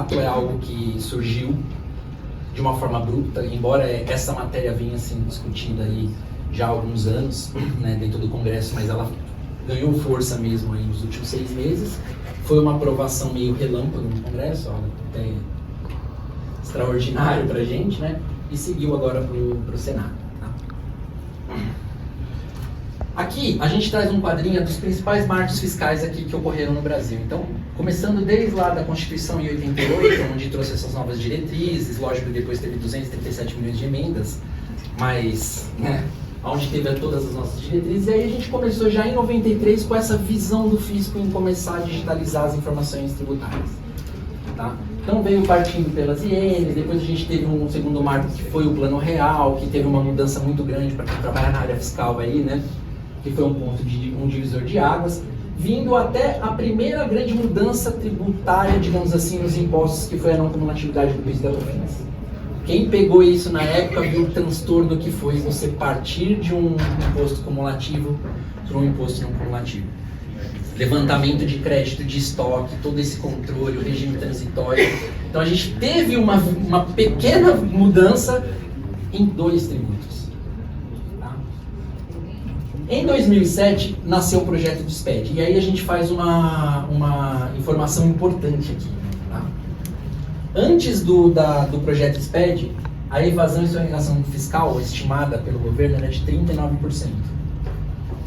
fato é algo que surgiu de uma forma abrupta, embora essa matéria venha sendo discutida aí já há alguns anos, né, dentro do Congresso, mas ela ganhou força mesmo aí nos últimos 6 meses. Foi uma aprovação meio relâmpago no Congresso, algo até extraordinário para a gente, né? E seguiu agora para o Senado. Tá? Aqui a gente traz um quadrinho dos principais marcos fiscais aqui que ocorreram no Brasil. Então, começando desde lá da Constituição em 88, onde trouxe essas novas diretrizes, lógico que depois teve 237 milhões de emendas, mas, né, onde teve todas as nossas diretrizes, e aí a gente começou já em 93 com essa visão do fisco em começar a digitalizar as informações tributárias. Tá? Então veio partindo pelas INs, depois a gente teve um segundo marco que foi o Plano Real, que teve uma mudança muito grande para quem trabalha na área fiscal aí, né? Que foi um divisor de águas, vindo até a primeira grande mudança tributária, digamos assim, nos impostos, que foi a não cumulatividade do PIS e da COFINS. Quem pegou isso na época viu o transtorno que foi você partir de um imposto cumulativo para um imposto não cumulativo. Levantamento de crédito de estoque, todo esse controle, o regime transitório. Então a gente teve uma pequena mudança em 2 tributos. Tá? Em 2007 nasceu o projeto do SPED, e aí a gente faz uma informação importante aqui. Tá? Antes do projeto SPED, a evasão e sonegação fiscal estimada pelo governo era de 39%.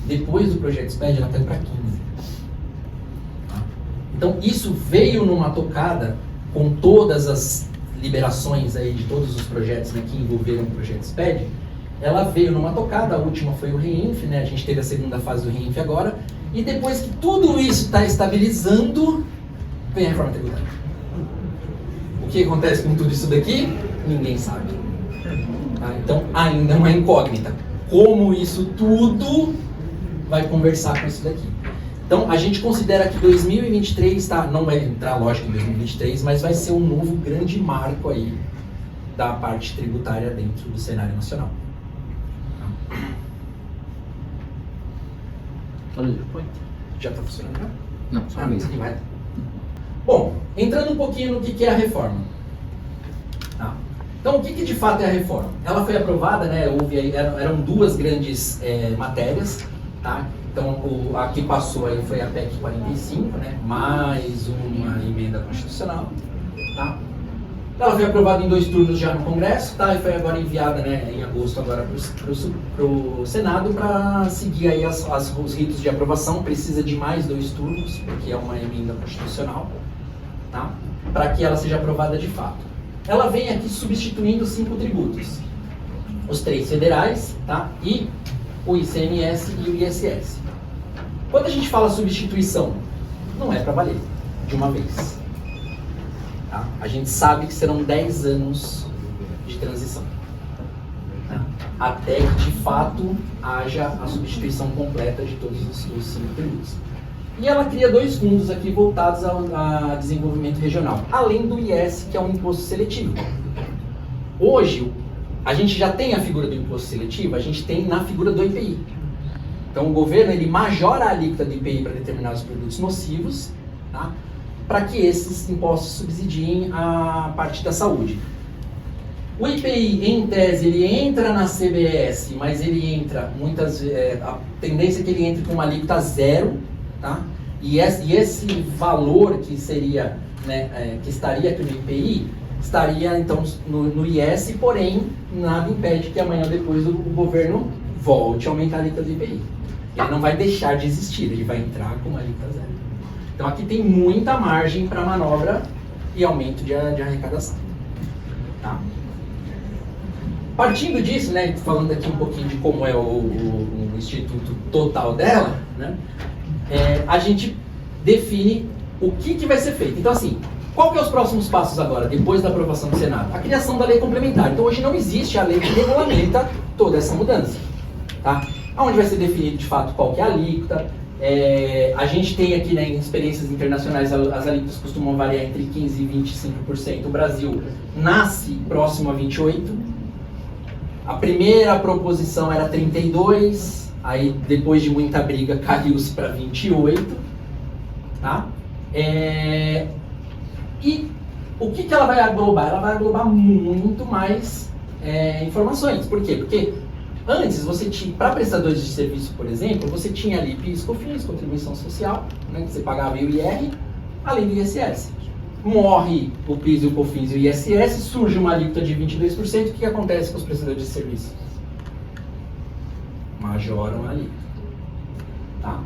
Depois do projeto SPED, ela caiu para 15%. Então, isso veio numa tocada com todas as liberações aí de todos os projetos, né, que envolveram o projeto SPED. Ela veio numa tocada, a última foi o REINF, né, a gente teve a segunda fase do REINF agora, e depois que tudo isso está estabilizando, vem a reforma tributária. O que acontece com tudo isso daqui? Ninguém sabe. Tá? Então, ainda é uma incógnita. Como isso tudo vai conversar com isso daqui? Então, a gente considera que 2023, tá, não vai entrar, lógico, em 2023, mas vai ser um novo grande marco aí da parte tributária dentro do cenário nacional. Já está funcionando, né? Não, só mesmo. Vai. Bom, entrando um pouquinho no que é a reforma. Tá? Então, o que de fato é a reforma? Ela foi aprovada, né, eram 2 grandes matérias, tá? Então, a que passou aí foi a PEC 45, né? Mais uma emenda constitucional. Tá? Ela foi aprovada em 2 turnos já no Congresso, tá? E foi agora enviada, né, em agosto agora para o Senado para seguir aí os ritos de aprovação. Precisa de mais 2 turnos, porque é uma emenda constitucional, tá? Para que ela seja aprovada de fato. Ela vem aqui substituindo 5 tributos. Os 3 federais, tá? E o ICMS e o ISS. Quando a gente fala substituição, não é para valer de uma vez. Tá? A gente sabe que serão 10 anos de transição. Tá? Até que, de fato, haja a substituição completa de todos os 5 tributos. E ela cria 2 fundos aqui voltados a desenvolvimento regional, além do IS, que é um imposto seletivo. Hoje, a gente já tem a figura do imposto seletivo, a gente tem na figura do IPI. Então, o governo ele majora a alíquota do IPI para determinados produtos nocivos, tá? Para que esses impostos subsidiem a parte da saúde. O IPI, em tese, ele entra na CBS, mas ele entra, a tendência é que ele entre com uma alíquota 0, tá? E esse valor que seria, né, que estaria aqui no IPI, estaria então no IS, porém nada impede que amanhã depois o governo volte a aumentar a alíquota do IPI. Ele não vai deixar de existir, ele vai entrar com uma alíquota 0. Então aqui tem muita margem para manobra e aumento de arrecadação. Tá? Partindo disso, né, falando aqui um pouquinho de como é o instituto total dela, né, a gente define o que vai ser feito. Então assim, qual que é os próximos passos agora, depois da aprovação do Senado? A criação da lei complementar. Então hoje não existe a lei que regulamenta toda essa mudança. Tá? Onde vai ser definido de fato qual que é a alíquota. A gente tem aqui, né, em experiências internacionais, as alíquotas costumam variar entre 15% e 25%. O Brasil nasce próximo a 28%. A primeira proposição era 32%, aí depois de muita briga caiu-se para 28%. Tá? E O que ela vai aglobar? Ela vai aglobar muito mais informações. Por quê? Porque antes, você tinha, para prestadores de serviço, por exemplo, você tinha ali PIS, COFINS, contribuição social, né, que você pagava o IR, além do ISS. Morre o PIS, o COFINS e o ISS, surge uma alíquota de 22%, o que acontece com os prestadores de serviço? Majoram a alíquota. Tá?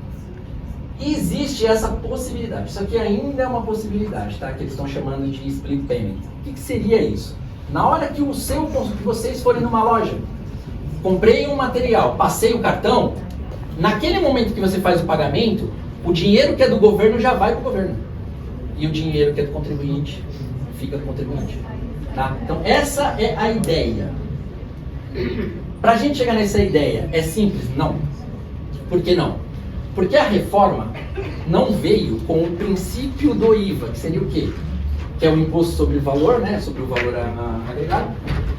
E existe essa possibilidade, isso aqui ainda é uma possibilidade, tá? Que eles estão chamando de split payment. O que seria isso? Na hora que vocês forem numa loja, comprei um material, passei o cartão, naquele momento que você faz o pagamento, o dinheiro que é do governo já vai para o governo. E o dinheiro que é do contribuinte fica do contribuinte. Tá? Então essa é a ideia. Para a gente chegar nessa ideia, é simples? Não. Por que não? Porque a reforma não veio com o princípio do IVA, que seria o quê? Que é o imposto sobre o valor, né? Sobre o valor agregado,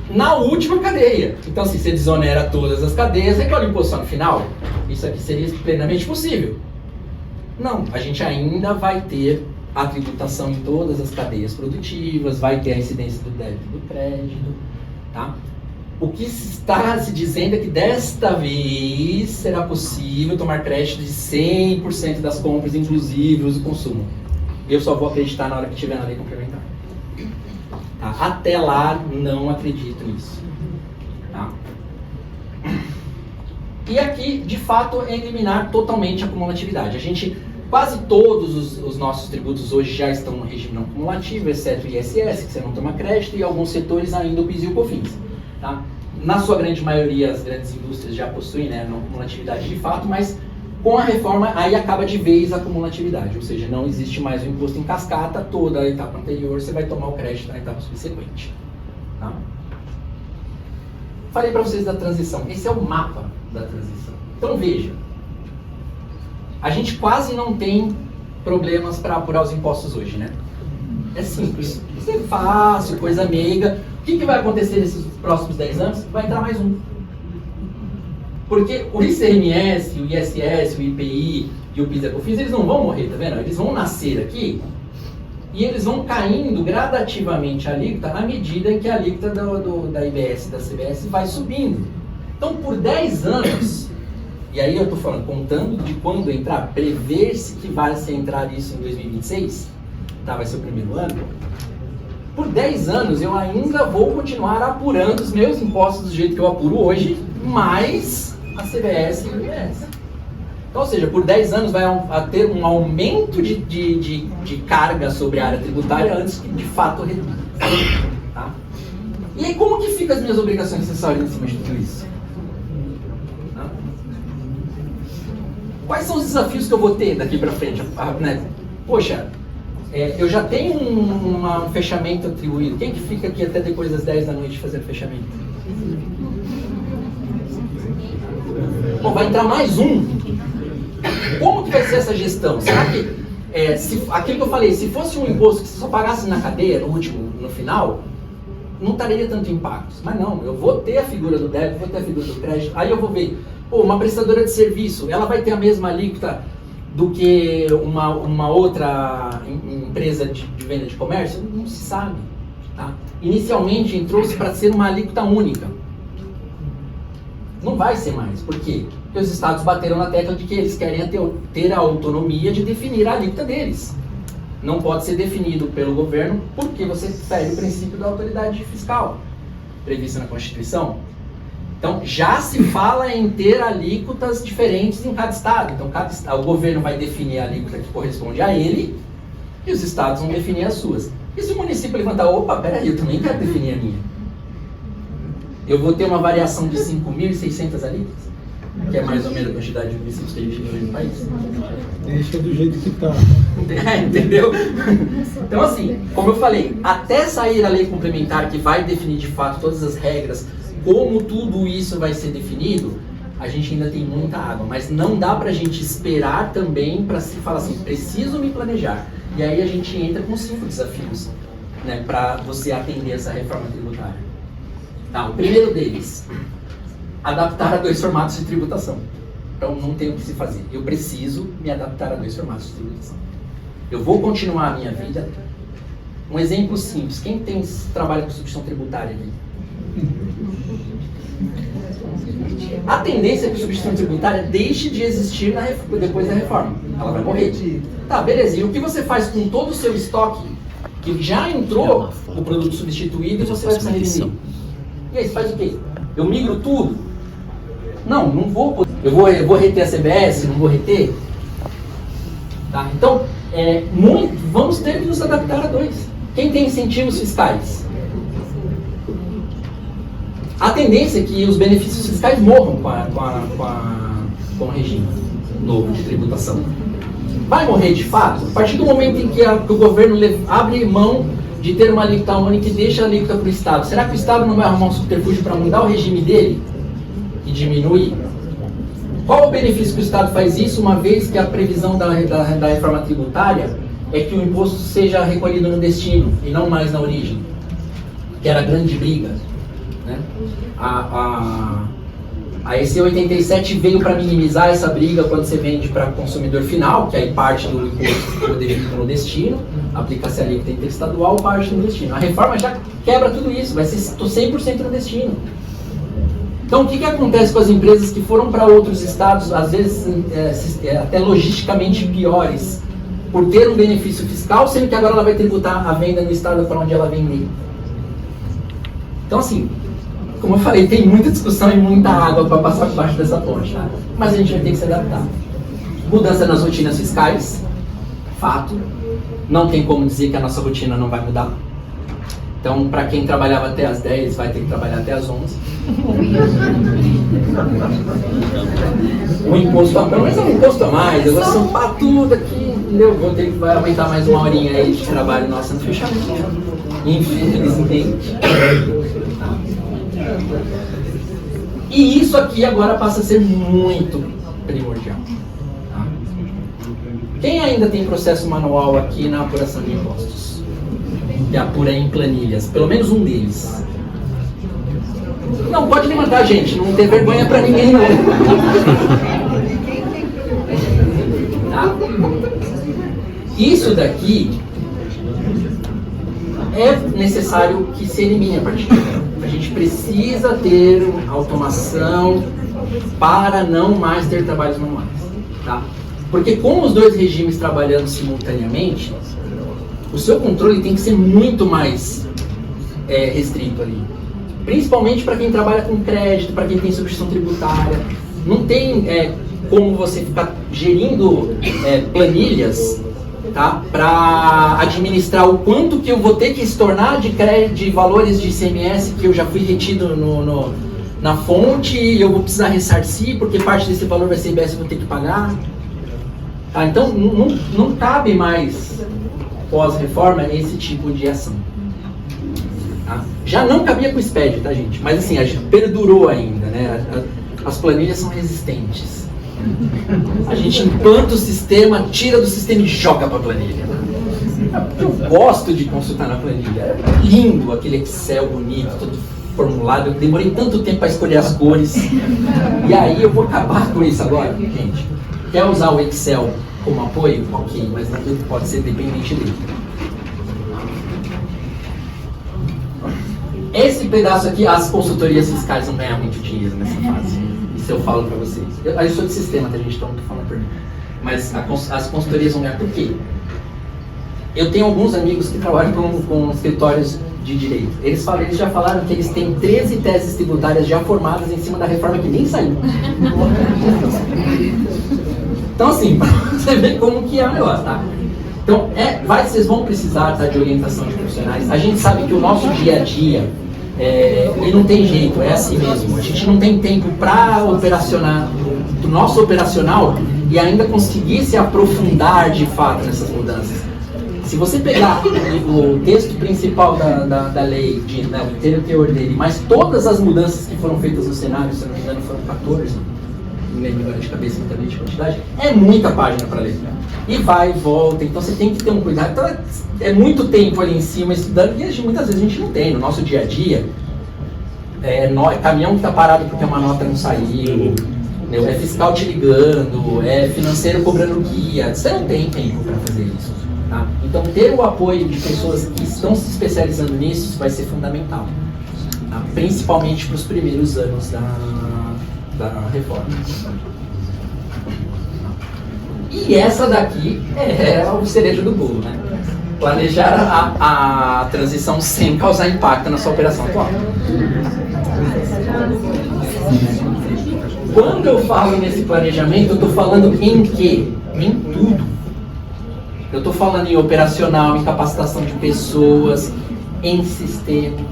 na última cadeia. Então, se você desonera todas as cadeias, recolhe o imposto só no final. Isso aqui seria plenamente possível. Não, a gente ainda vai ter a tributação em todas as cadeias produtivas, vai ter a incidência do débito e do crédito, tá? O que está se dizendo é que desta vez será possível tomar crédito de 100% das compras, inclusive uso e consumo. Eu só vou acreditar na hora que estiver na lei complementar. Tá? Até lá, não acredito nisso. Tá? E aqui, de fato, é eliminar totalmente a cumulatividade. Quase todos os nossos tributos hoje já estão no regime não cumulativo, exceto o ISS, que você não toma crédito, e alguns setores ainda o PIS e o COFINS. Tá? Na sua grande maioria, as grandes indústrias já possuem, né, não cumulatividade de fato, mas com a reforma aí acaba de vez a cumulatividade, ou seja, não existe mais o imposto em cascata, toda a etapa anterior você vai tomar o crédito na etapa subsequente. Tá? Falei para vocês da transição, esse é o mapa da transição. Então veja, a gente quase não tem problemas para apurar os impostos hoje, né? É simples, isso é fácil, coisa meiga. O que vai acontecer nesses próximos 10 anos? Vai entrar mais um. Porque o ICMS, o ISS, o IPI e o PIS e a COFINS, eles não vão morrer, tá vendo? Eles vão nascer aqui e eles vão caindo gradativamente a alíquota à medida em que a alíquota da IBS e da CBS vai subindo. Então, por 10 anos, e aí eu estou falando, contando de quando entrar, prever-se que vai se entrar isso em 2026, tá? Vai ser o primeiro ano. Por 10 anos eu ainda vou continuar apurando os meus impostos do jeito que eu apuro hoje, mais a CBS e o IBS. Então, ou seja, por 10 anos vai ter um aumento de carga sobre a área tributária antes que de fato reduza. Tá? E aí como que ficam as minhas obrigações acessórias em cima de tudo isso? Tá? Quais são os desafios que eu vou ter daqui para frente? Né? Poxa, eu já tenho um fechamento atribuído. Quem que fica aqui até depois das 10 da noite fazendo fechamento? Bom, vai entrar mais um. Como que vai ser essa gestão? Será que, aquilo que eu falei, se fosse um imposto que você só pagasse na cadeia, no final, não traria tanto impacto. Mas não, eu vou ter a figura do débito, vou ter a figura do crédito, aí eu vou ver, uma prestadora de serviço, ela vai ter a mesma alíquota do que uma outra empresa de venda de comércio? Não se sabe. Tá? Inicialmente entrou-se para ser uma alíquota única. Não vai ser mais. Por quê? Porque os estados bateram na tecla de que eles querem ter a autonomia de definir a alíquota deles. Não pode ser definido pelo governo porque você fere o princípio da autoridade fiscal, previsto na Constituição. Então, já se fala em ter alíquotas diferentes em cada estado. Então, o governo vai definir a alíquota que corresponde a ele e os estados vão definir as suas. E se o município levantar, opa, peraí, eu também quero definir a minha. Eu vou ter uma variação de 5.600 alíquotas, que é mais ou menos a quantidade de municípios que a gente tem no país. Deixa do jeito que está. Entendeu? Então, assim, como eu falei, até sair a lei complementar que vai definir de fato todas as regras, como tudo isso vai ser definido, a gente ainda tem muita água. Mas não dá pra gente esperar também para se falar assim, preciso me planejar. E aí a gente entra com 5 desafios, né, para você atender essa reforma tributária. Tá, o primeiro deles, adaptar a 2 formatos de tributação. Então não tem o que se fazer. Eu preciso me adaptar a 2 formatos de tributação. Eu vou continuar a minha vida Um exemplo simples. Quem trabalha com substituição tributária aqui? A tendência é que a substituição tributária deixe de existir depois da reforma. Ela vai morrer. Tá, beleza. E o que você faz com todo o seu estoque que já entrou o produto substituído e você vai precisar revender? E aí, você faz o quê? Eu migro tudo? Não vou. Eu vou reter a CBS? Não vou reter? Tá? Então, vamos ter que nos adaptar a dois. Quem tem incentivos fiscais? A tendência é que os benefícios fiscais morram com o regime novo de tributação. Vai morrer de fato? A partir do momento em que o governo abre mão de ter uma alíquota única e deixa a alíquota para o Estado, será que o Estado não vai arrumar um subterfúgio para mudar o regime dele e diminuir? Qual o benefício que o Estado faz isso, uma vez que a previsão da reforma tributária é que o imposto seja recolhido no destino e não mais na origem, que era a grande briga, né? A EC 87 veio para minimizar essa briga quando você vende para consumidor final, que aí parte do imposto fica no destino, aplica-se a alíquota interestadual, parte no destino. A reforma já quebra tudo isso, vai ser 100% no destino. Então, o que acontece com as empresas que foram para outros estados, às vezes até logisticamente piores, por ter um benefício fiscal, sendo que agora ela vai tributar a venda no estado para onde ela vender? Então, assim, como eu falei, tem muita discussão e muita água para passar por baixo dessa ponte, tá? Mas a gente vai ter que se adaptar. Mudança nas rotinas fiscais, fato. Não tem como dizer que a nossa rotina não vai mudar. Então, para quem trabalhava até às 10, vai ter que trabalhar até às 11. O imposto, pelo menos é um imposto a mais, eu vou sampar tudo aqui, entendeu? Vai aumentar mais uma horinha aí de trabalho nosso no fechamento. Infelizmente. E isso aqui agora passa a ser muito primordial. Tá? Quem ainda tem processo manual aqui na apuração de impostos? Que apura em planilhas, pelo menos um deles. Não, pode levantar, gente, não tem vergonha pra ninguém não. Tá? Isso daqui é necessário que se elimine a partir de agora. A gente precisa ter automação para não mais ter trabalhos manuais. Tá? Porque com os dois regimes trabalhando simultaneamente, o seu controle tem que ser muito mais restrito ali. Principalmente para quem trabalha com crédito, para quem tem substituição tributária. Não tem como você ficar gerindo planilhas, tá, para administrar o quanto que eu vou ter que estornar de crédito, de valores de ICMS que eu já fui retido na fonte e eu vou precisar ressarcir porque parte desse valor vai ser IBS e eu vou ter que pagar. Tá, então não cabe mais pós-reforma esse tipo de ação. Tá? Já não cabia com o SPED, tá, gente? Mas assim, a gente perdurou ainda, né? As planilhas são resistentes. A gente implanta o sistema, tira do sistema e joga para a planilha. Eu gosto de consultar na planilha. É lindo aquele Excel bonito, todo formulado. Eu demorei tanto tempo para escolher as cores. E aí eu vou acabar com isso agora, gente. Quer usar o Excel como apoio? Ok, mas não pode ser dependente dele. Esse pedaço aqui, as consultorias fiscais não ganham muito dinheiro nessa fase. Isso eu falo pra vocês. Eu sou de sistema, tá, gente? Então não tô falando por mim. Mas as consultorias vão ganhar por quê? Eu tenho alguns amigos que trabalham com escritórios de direito. Eles já falaram que eles têm 13 teses tributárias já formadas em cima da reforma que nem saiu. Então assim, pra você ver como que é o negócio, tá? Então, vocês vão precisar, tá, de orientação de profissionais. A gente sabe que o nosso dia a dia, e não tem jeito, é assim mesmo. A gente não tem tempo para operacionar do nosso operacional e ainda conseguir se aprofundar de fato nessas mudanças. Se você pegar o texto principal da lei, o inteiro teor dele, mas todas as mudanças que foram feitas no Senado, se não me engano foram 14, não lembro agora de cabeça também de quantidade, é muita página para ler. E vai e volta, então você tem que ter um cuidado. Então é muito tempo ali em cima estudando, e muitas vezes a gente não tem. No nosso dia a dia, caminhão que está parado porque uma nota não saiu, é fiscal te ligando, é financeiro cobrando guia. Você não tem tempo para fazer isso. Tá? Então, ter o apoio de pessoas que estão se especializando nisso vai ser fundamental, tá? Principalmente para os primeiros anos da reforma. E essa daqui é o cereja do bolo, né? Planejar a transição sem causar impacto na sua operação atual. Quando eu falo nesse planejamento, eu estou falando em quê? Em tudo. Eu estou falando em operacional, em capacitação de pessoas, em sistemas.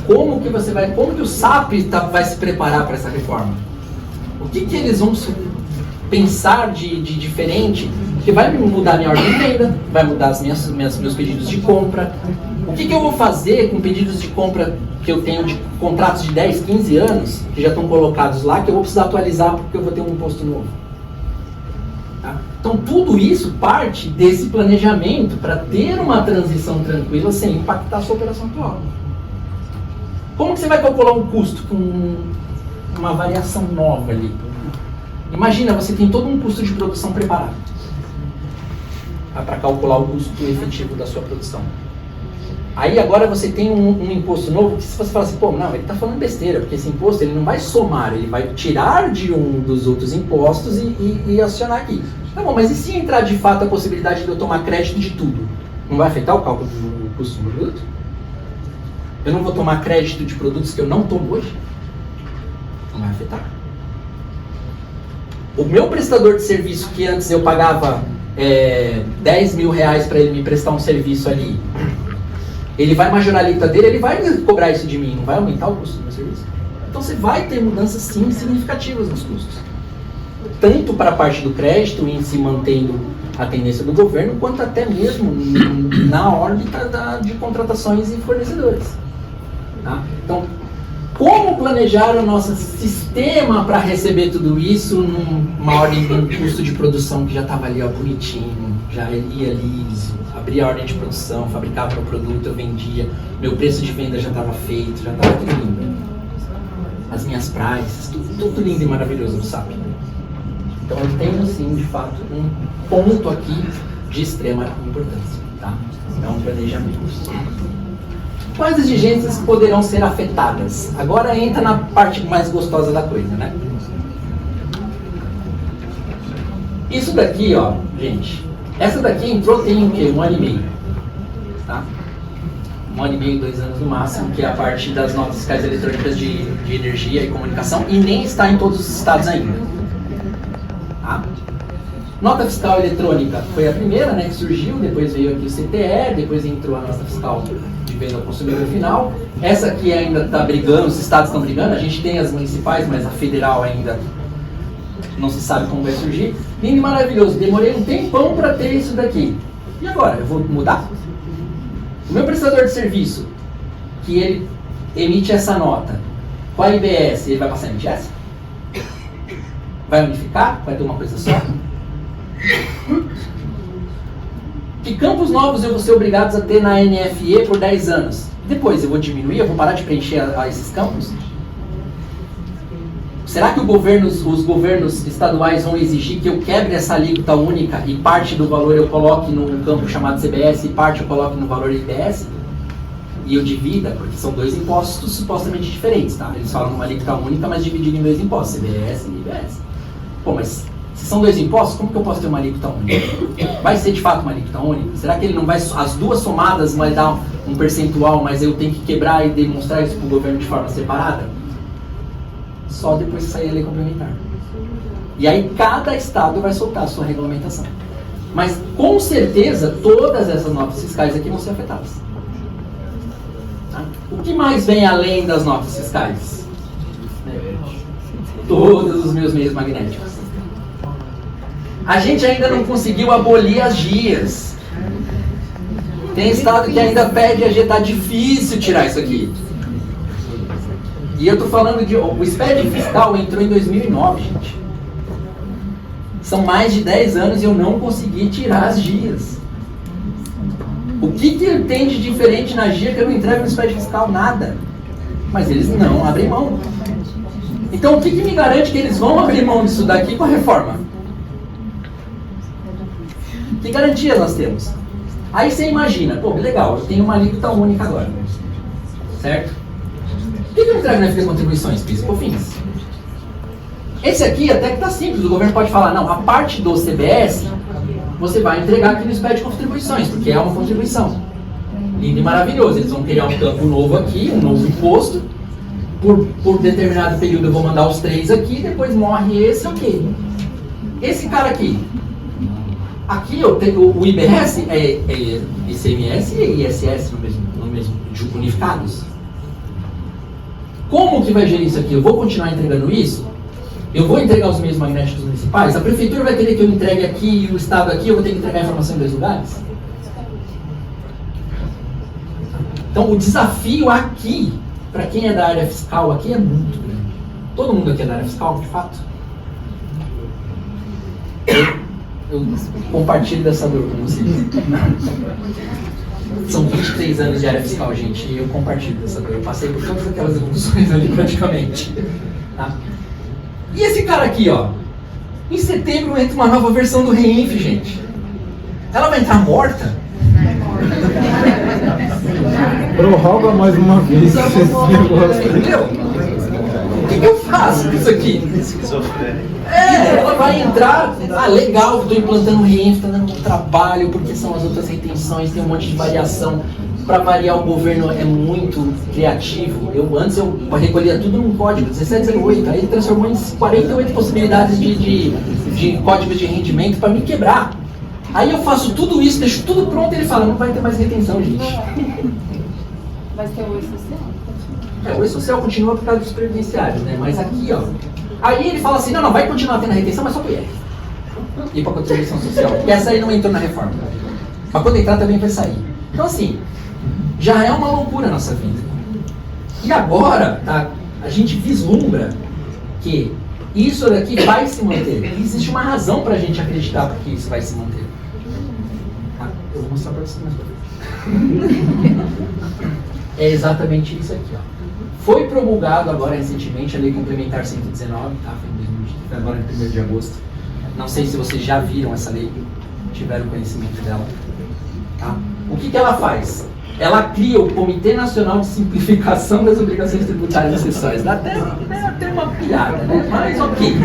Como que o SAP vai se preparar para essa reforma? O que eles vão pensar de diferente, que vai mudar minha ordem de venda, vai mudar meus pedidos de compra. O que eu vou fazer com pedidos de compra que eu tenho de contratos de 10, 15 anos, que já estão colocados lá, que eu vou precisar atualizar porque eu vou ter um imposto novo. Tá? Então tudo isso parte desse planejamento para ter uma transição tranquila sem impactar a sua operação atual. Como que você vai calcular um custo com uma variação nova ali? Imagina, você tem todo um custo de produção preparado para calcular o custo efetivo da sua produção. Aí agora você tem um imposto novo que se você fala assim, pô, não, ele está falando besteira, porque esse imposto ele não vai somar, ele vai tirar de um dos outros impostos e acionar aqui. Tá bom, mas e se entrar de fato a possibilidade de eu tomar crédito de tudo? Não vai afetar o cálculo do custo do produto? Eu não vou tomar crédito de produtos que eu não tomo hoje? Não vai afetar. O meu prestador de serviço, que antes eu pagava 10 mil reais para ele me prestar um serviço ali, ele vai majorar a alíquota dele, ele vai cobrar isso de mim, não vai aumentar o custo do meu serviço? Então você vai ter mudanças sim significativas nos custos. Tanto para a parte do crédito, em se mantendo a tendência do governo, quanto até mesmo na órbita de contratações e fornecedores. Tá? Então, como planejar o nosso sistema para receber tudo isso numa ordem de um custo de produção que já estava ali, ó, bonitinho, já ia liso, abria a ordem de produção, fabricava o produto, eu vendia, meu preço de venda já estava feito, já estava tudo lindo. As minhas prices, tudo lindo e maravilhoso no SAP. Então eu tenho sim, de fato, um ponto aqui de extrema importância, tá? É um planejamento. Quais exigências poderão ser afetadas? Agora entra na parte mais gostosa da coisa, né? Isso daqui, ó, gente, essa daqui entrou tem o quê? 1 ano e meio, tá? 1 ano e meio, 2 anos no máximo, que é a parte das notas fiscais eletrônicas de energia e comunicação, e nem está em todos os estados ainda. Tá? Nota fiscal eletrônica foi a primeira, né, que surgiu, depois veio aqui o CTE, depois entrou a nota fiscal de venda ao consumidor final. Essa aqui ainda está brigando, os estados estão brigando, a gente tem as municipais, mas a federal ainda não se sabe como vai surgir. Lindo e maravilhoso, demorei um tempão para ter isso daqui. E agora, eu vou mudar? O meu prestador de serviço, que ele emite essa nota, com a IBS, ele vai passar a emitir essa? Vai unificar? Vai ter uma coisa só? Que campos novos eu vou ser obrigado a ter na NFE por 10 anos? Depois eu vou diminuir, eu vou parar de preencher esses campos? Será que os governos estaduais vão exigir que eu quebre essa alíquota única e parte do valor eu coloque num campo chamado CBS e parte eu coloque no valor IBS? E eu divida, porque são 2 impostos supostamente diferentes, tá? Eles falam numa alíquota única, mas dividido em 2 impostos, CBS e IBS. Pô, mas se são 2 impostos, como que eu posso ter uma alíquota única? Vai ser de fato uma alíquota única? Será que ele não vai, as duas somadas vai dar um percentual, mas eu tenho que quebrar e demonstrar isso para o governo de forma separada? Só depois que sair a lei complementar. E aí cada estado vai soltar a sua regulamentação. Mas com certeza todas essas notas fiscais aqui vão ser afetadas. Tá? O que mais vem além das notas fiscais? Todos os meus meios magnéticos. A gente ainda não conseguiu abolir as GIAs. Tem estado que ainda pede a GIA, tá difícil tirar isso aqui. E eu tô falando de... O SPED fiscal entrou em 2009, gente. São mais de 10 anos e eu não consegui tirar as GIAs. O que tem de diferente na GIA que eu não entrego no SPED fiscal? Nada. Mas eles não abrem mão. Então o que me garante que eles vão abrir mão disso daqui com a reforma? Que garantia nós temos? Aí você imagina, pô, legal, eu tenho uma alíquota única agora, certo? Por que eu entrego na FP Contribuições, PIS e COFINS? Esse aqui até que está simples, o governo pode falar, não, a parte do CBS você vai entregar aqui no SPED de contribuições, porque é uma contribuição. Lindo e maravilhoso, eles vão criar um campo novo aqui, um novo imposto, por determinado período eu vou mandar os 3 aqui, depois morre esse, ok. Esse cara aqui, eu tenho o IBS, é ICMS e ISS no mesmo unificados. Como que vai gerir isso aqui? Eu vou continuar entregando isso? Eu vou entregar os meios magnéticos municipais? A prefeitura vai querer que eu entregue aqui e o estado aqui, eu vou ter que entregar a informação em 2 lugares? Então o desafio aqui, para quem é da área fiscal aqui, é muito grande. Todo mundo aqui é da área fiscal, de fato? Eu compartilho dessa dor com vocês. São 23 anos de área fiscal, gente, e eu compartilho dessa dor. Eu passei por todas aquelas evoluções ali praticamente. Tá? E esse cara aqui, ó. Em setembro entra uma nova versão do REINF, gente. Ela vai entrar morta? Prorroga mais uma vez esse negócio. Entendeu? O que eu faço com isso aqui? Ela vai entrar, legal, estou implantando o REINF, está dando um trabalho, porque são as outras retenções, tem um monte de variação. Para variar, o governo é muito criativo. Antes eu recolhia tudo num código, 1708, aí ele transformou em 48 possibilidades de códigos de rendimento para me quebrar. Aí eu faço tudo isso, deixo tudo pronto e ele fala, não vai ter mais retenção, gente. Vai ter o E-Social? O E-Social continua por causa dos previdenciários, né? Mas aqui, ó. Aí ele fala assim, não, vai continuar tendo a retenção, mas só para o IR. E para a contribuição social. Porque essa aí não entrou na reforma. Mas quando entrar também vai sair. Então assim, já é uma loucura a nossa vida. E agora, tá, a gente vislumbra que isso daqui vai se manter. E existe uma razão para a gente acreditar que isso vai se manter. Tá? Eu vou mostrar para vocês mais pra frente. É exatamente isso aqui, ó. Foi promulgado agora recentemente a Lei Complementar 119, tá? Foi agora em 1º de agosto. Não sei se vocês já viram essa lei, tiveram conhecimento dela. Tá? O que ela faz? Ela cria o Comitê Nacional de Simplificação das Obrigações Tributárias Acessórias. Dá até uma piada, né? Mas ok.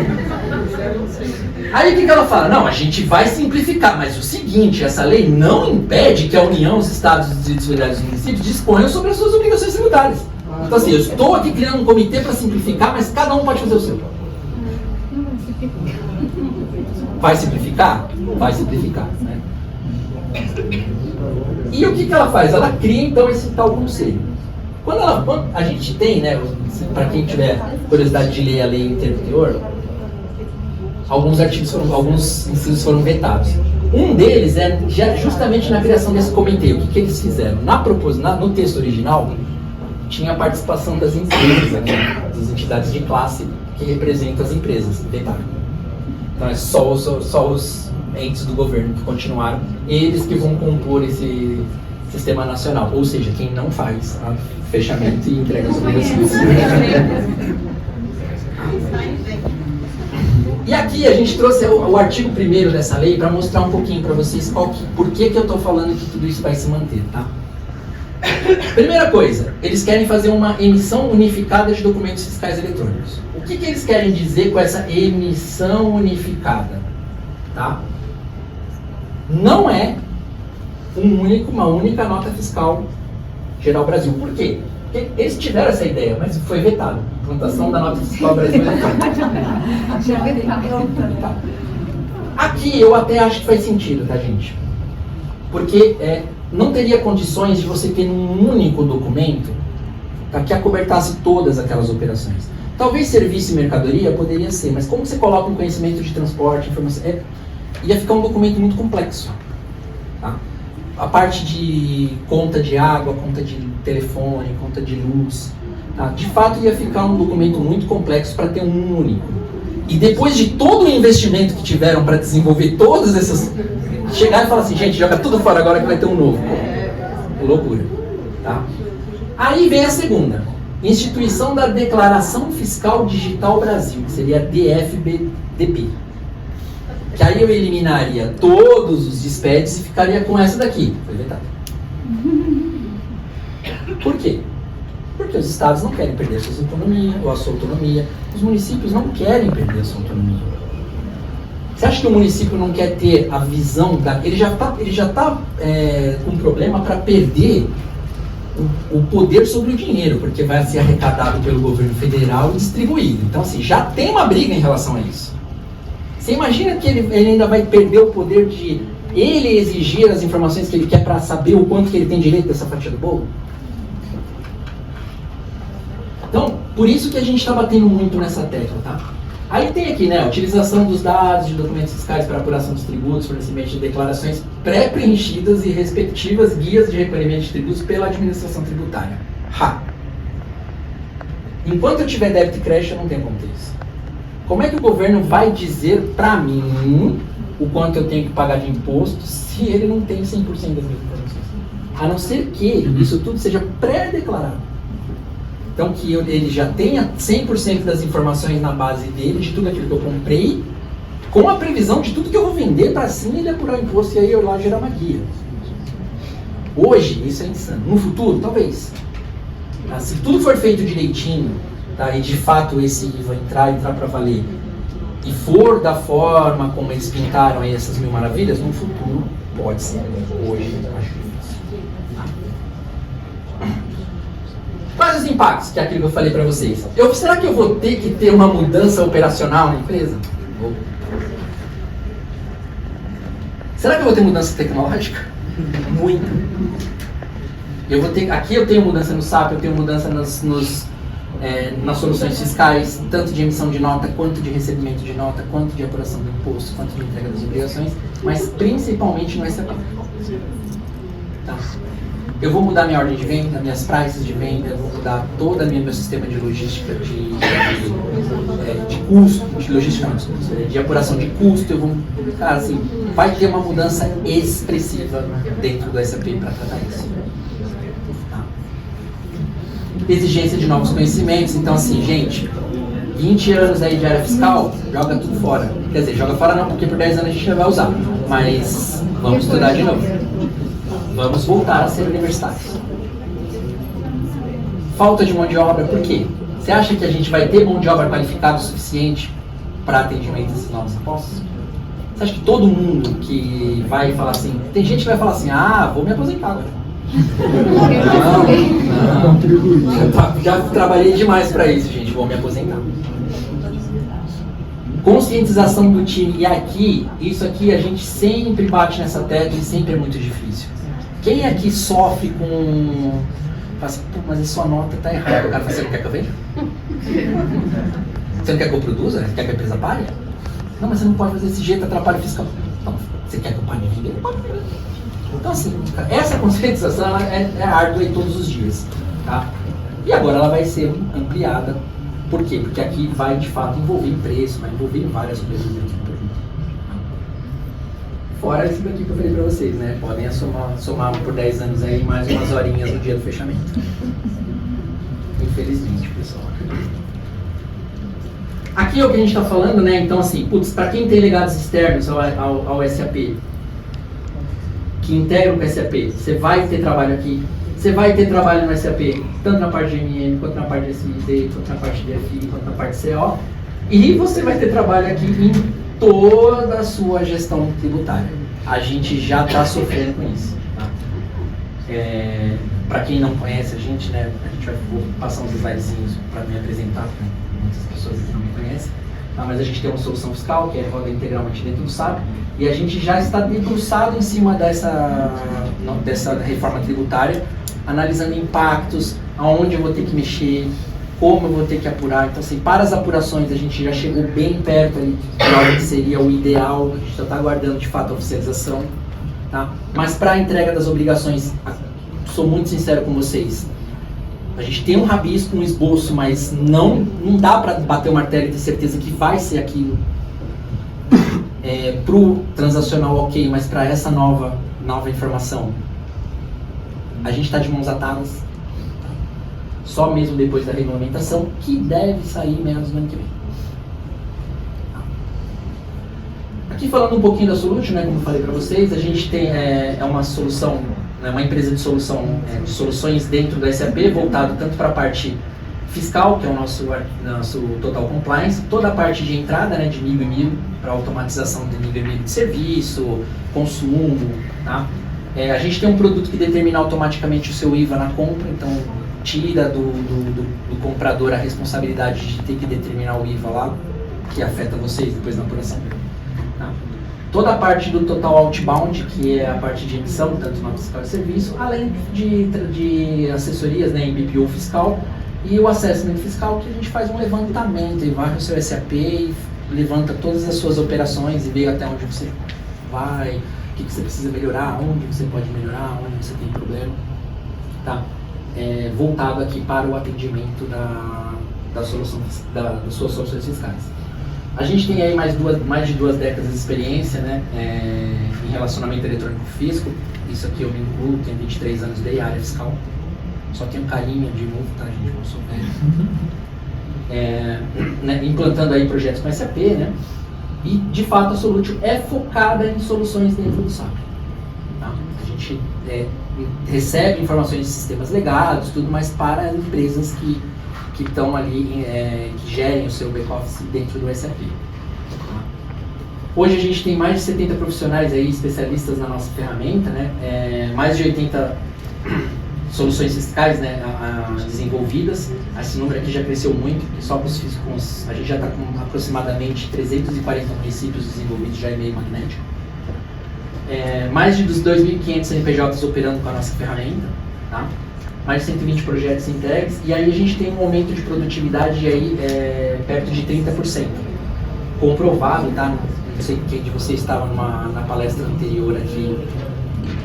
Aí o que ela fala? Não, a gente vai simplificar, mas o seguinte, essa lei não impede que a União, os Estados, os Distritos Federais e os municípios disponham sobre as suas obrigações tributárias. Então assim, eu estou aqui criando um comitê para simplificar, mas cada um pode fazer o seu. Vai simplificar? Vai simplificar, né? E o que ela faz? Ela cria então esse tal conselho. Quando a gente tem, né, para quem tiver curiosidade de ler a lei interior, alguns incisos foram vetados. Um deles é justamente na criação desse comitê. O que eles fizeram? No texto original, tinha a participação das empresas aqui, das entidades de classe que representam as empresas, vetaram. Então é só os entes do governo que continuaram, eles que vão compor esse sistema nacional, ou seja, quem não faz fechamento e entrega as obrigações. E aqui a gente trouxe o artigo 1º dessa lei para mostrar um pouquinho para vocês por que eu estou falando que tudo isso vai se manter, tá? Primeira coisa, eles querem fazer uma emissão unificada de documentos fiscais eletrônicos. O que eles querem dizer com essa emissão unificada? Tá? Não é uma única nota fiscal geral Brasil. Por quê? Porque eles tiveram essa ideia, mas foi vetado. A implantação da nota fiscal Brasil tá. Aqui eu até acho que faz sentido, tá, gente? Porque não teria condições de você ter num único documento que acobertasse todas aquelas operações. Talvez serviço e mercadoria poderia ser, mas como você coloca um conhecimento de transporte, informação, ia ficar um documento muito complexo. Tá? A parte de conta de água, conta de telefone, conta de luz, tá? De fato ia ficar um documento muito complexo para ter um único. E depois de todo o investimento que tiveram para desenvolver todas essas... Chegar e falar assim, gente, joga tudo fora agora que vai ter um novo. Pô, loucura. Tá? Aí vem a segunda. Instituição da Declaração Fiscal Digital Brasil, que seria a DFDB. Que aí eu eliminaria todos os DSPEDs e ficaria com essa daqui. Foi vetado. Por quê? Porque os estados não querem perder a sua autonomia, os municípios não querem perder a sua autonomia. Você acha que o município não quer ter a visão ele já está com um problema para perder o poder sobre o dinheiro, porque vai ser arrecadado pelo governo federal e distribuído. Então, assim, já tem uma briga em relação a isso. Você imagina que ele ainda vai perder o poder de ele exigir as informações que ele quer para saber o quanto que ele tem direito dessa fatia do bolo? Então, por isso que a gente está batendo muito nessa tecla, tá? Aí tem aqui, né, a utilização dos dados de documentos fiscais para apuração dos tributos, fornecimento de declarações pré-preenchidas e respectivas guias de recolhimento de tributos pela administração tributária. Enquanto eu tiver débito e crédito, eu não tenho como ter isso. Como é que o governo vai dizer para mim o quanto eu tenho que pagar de imposto se ele não tem 100% das minhas informações? A não ser que isso tudo seja pré-declarado. Então, que ele já tenha 100% das informações na base dele, de tudo aquilo que eu comprei, com a previsão de tudo que eu vou vender para sim ele apurar o imposto e aí eu lá gerar uma guia. Hoje, isso é insano. No futuro, talvez. Se tudo for feito direitinho, tá, e de fato esse IVA entrar para valer, e for da forma como eles pintaram aí essas mil maravilhas, no futuro pode ser. Hoje, eu acho difícil. Quais os impactos, que é aquilo que eu falei para vocês? Será que eu vou ter que ter uma mudança operacional na empresa? Será que eu vou ter mudança tecnológica? Muito. Aqui eu tenho mudança no SAP, eu tenho mudança nas soluções fiscais, tanto de emissão de nota, quanto de recebimento de nota, quanto de apuração do imposto, quanto de entrega das obrigações, mas principalmente no SAP. Tá. Eu vou mudar minha ordem de venda, minhas prices de venda, eu vou mudar todo o meu sistema de logística, de custo, de logística não, de apuração de custo. Cara, assim, vai ter uma mudança expressiva dentro do SAP para tratar isso. Tá? Exigência de novos conhecimentos. Então, assim, gente, 20 anos aí de área fiscal, joga tudo fora. Quer dizer, joga fora não, porque por 10 anos a gente não vai usar, mas vamos estudar de novo. Vamos voltar a ser universitários. Falta de mão de obra, por quê? Você acha que a gente vai ter mão de obra qualificada o suficiente para atendimento desses novos impostos? Você acha que todo mundo que vai falar assim... Tem gente que vai falar assim, vou me aposentar agora. Não. Já trabalhei demais para isso, gente, vou me aposentar. Conscientização do time. E isso aqui a gente sempre bate nessa tecla e sempre é muito difícil. Quem aqui sofre com... Fala assim, mas a sua nota tá errada. O cara fala assim, você não quer que eu veja? Você não quer que eu produza? Você quer que a empresa pare? Não, mas você não pode fazer desse jeito, atrapalha o fiscal. Então, você quer que eu pare minha vida? Então, assim, essa conscientização é árdua aí todos os dias. Tá? E agora ela vai ser ampliada. Por quê? Porque aqui vai, de fato, envolver preço, vai envolver várias coisas dentro do produto. Fora isso daqui que eu falei pra vocês, né? Podem somar por 10 anos aí mais umas horinhas no dia do fechamento. Infelizmente, pessoal. Aqui é o que a gente está falando, né? Então, assim, para quem tem legados externos ao SAP, que integram com o SAP, você vai ter trabalho aqui. Você vai ter trabalho no SAP, tanto na parte de MM, quanto na parte de SMD, quanto na parte de FI, quanto na parte de CO. E você vai ter trabalho aqui em toda a sua gestão tributária. A gente já está sofrendo com isso. Tá? Para quem não conhece a gente, né, vou passar uns slidezinhos para me apresentar, né? Muitas pessoas não me conhecem. Tá? Mas a gente tem uma solução fiscal, que roda integralmente dentro do SAP, e a gente já está debruçado em cima dessa reforma tributária, analisando impactos, aonde eu vou ter que mexer, como eu vou ter que apurar. Então, assim, para as apurações, a gente já chegou bem perto ali de que seria o ideal, a gente já está aguardando, de fato, a oficialização. Tá? Mas para a entrega das obrigações, sou muito sincero com vocês, a gente tem um rabisco, um esboço, mas não dá para bater o martelo e ter certeza que vai ser aquilo. Para o transacional, ok, mas para essa nova informação, a gente está de mãos atadas, só mesmo depois da regulamentação, que deve sair menos no ano que vem. Aqui falando um pouquinho da Solutio, né, como eu falei para vocês, a gente tem uma solução, né, uma empresa de de soluções dentro do SAP, voltado tanto para a parte fiscal, que é o nosso Total Compliance, toda a parte de entrada, né, de nível e para automatização de nível e de serviço, consumo, tá? A gente tem um produto que determina automaticamente o seu IVA na compra, então tira do comprador a responsabilidade de ter que determinar o IVA lá, que afeta vocês depois na apuração. Tá? Toda a parte do Total Outbound, que é a parte de emissão, tanto no fiscal e serviço, além de assessorias, né, em BPO fiscal, e o assessment fiscal, que a gente faz um levantamento e varre o seu SAP e levanta todas as suas operações e vê até onde você vai, o que você precisa melhorar, onde você pode melhorar, onde você tem problema. Tá? Voltado aqui para o atendimento das suas soluções fiscais. A gente tem aí mais de 2 décadas de experiência, né, em relacionamento eletrônico fisco. Isso aqui eu me incluo, tenho 23 anos de área fiscal. Só tenho carinha de novo, tá, gente? Não sou velho. Né, implantando aí projetos com SAP, né? E, de fato, a Solutio é focada em soluções dentro do SAP. Tá? A gente recebe informações de sistemas legados, tudo, mas para empresas que estão ali, que gerem o seu back-office dentro do SAP. Tá? Hoje a gente tem mais de 70 profissionais aí, especialistas na nossa ferramenta, né? Mais de 80 soluções fiscais, né, desenvolvidas. Esse número aqui já cresceu muito, só para os físicos, a gente já está com aproximadamente 340 municípios desenvolvidos já em meio magnético. Mais de 2.500 CNPJs operando com a nossa ferramenta, tá? Mais de 120 projetos entregues, e aí a gente tem um aumento de produtividade aí, perto de 30%. Comprovado, tá? Não sei quem de vocês estava na palestra anterior aqui,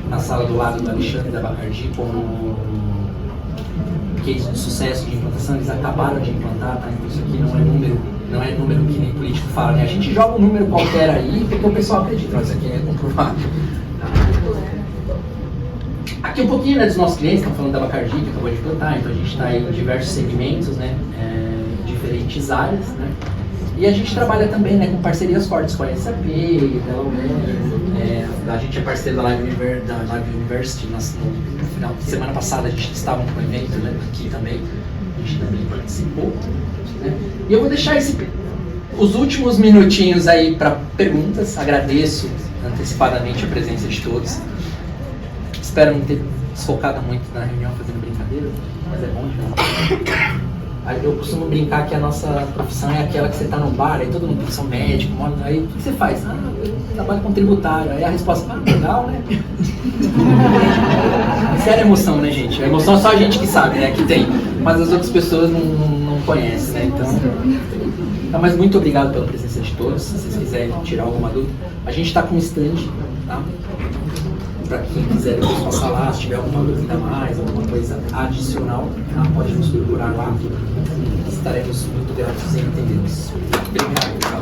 na sala do lado do Alexandre da Bacardi, como case de sucesso de implantação, eles acabaram de implantar, tá? Então isso aqui não é número que nem político fala, né? A gente joga um número qualquer aí porque o pessoal acredita, mas isso aqui é comprovado. Aqui um pouquinho, né, dos nossos clientes, estamos falando da Bacardi, que acabou de implantar, então a gente está em diversos segmentos, né, diferentes áreas, né? E a gente trabalha também, né, com parcerias fortes com a SAP, Delaware, a gente é parceiro da Live University, no final de semana passada a gente estava com um evento, né, aqui também, a gente também participou, né? E eu vou deixar os últimos minutinhos aí para perguntas, agradeço antecipadamente a presença de todos, espero não ter desfocado muito na reunião fazendo brincadeira, mas é bom demais. Eu costumo brincar que a nossa profissão é aquela que você está no bar, aí todo mundo profissão médico, aí o que você faz? Eu trabalho com tributário. Aí a resposta, legal, né? Sério, emoção, né, gente? A emoção é só a gente que sabe, né, que tem, mas as outras pessoas não conhecem, né? Então, mas muito obrigado pela presença de todos. Se vocês quiserem tirar alguma dúvida, a gente está com um stand, tá? Para quem quiser depois passar lá, se tiver alguma dúvida a mais, alguma coisa adicional, tá? Pode nos procurar lá, estaremos muito gratos em entendê-los. Obrigado, pessoal.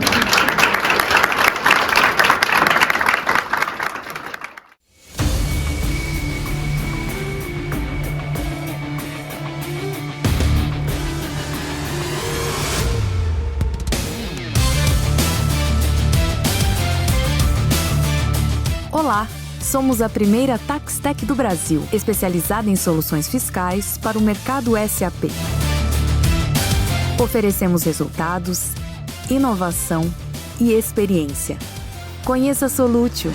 Olá! Somos a primeira TaxTech do Brasil, especializada em soluções fiscais para o mercado SAP. Oferecemos resultados, inovação e experiência. Conheça a Solutio.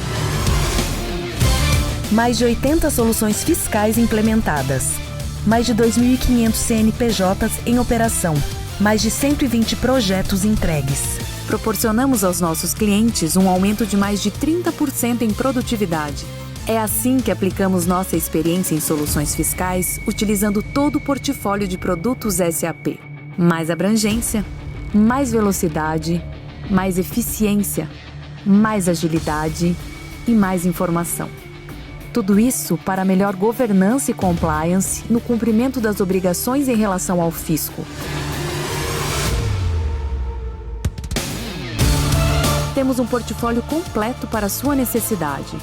Mais de 80 soluções fiscais implementadas. Mais de 2.500 CNPJs em operação. Mais de 120 projetos entregues. Proporcionamos aos nossos clientes um aumento de mais de 30% em produtividade. É assim que aplicamos nossa experiência em soluções fiscais, utilizando todo o portfólio de produtos SAP. Mais abrangência, mais velocidade, mais eficiência, mais agilidade e mais informação. Tudo isso para melhor governança e compliance no cumprimento das obrigações em relação ao fisco. Temos um portfólio completo para a sua necessidade.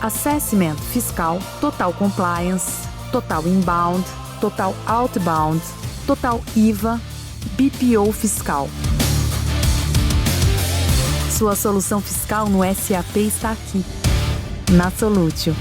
Assessment fiscal, Total Compliance, Total Inbound, Total Outbound, Total IVA, BPO fiscal. Sua solução fiscal no SAP está aqui. Na Solútil.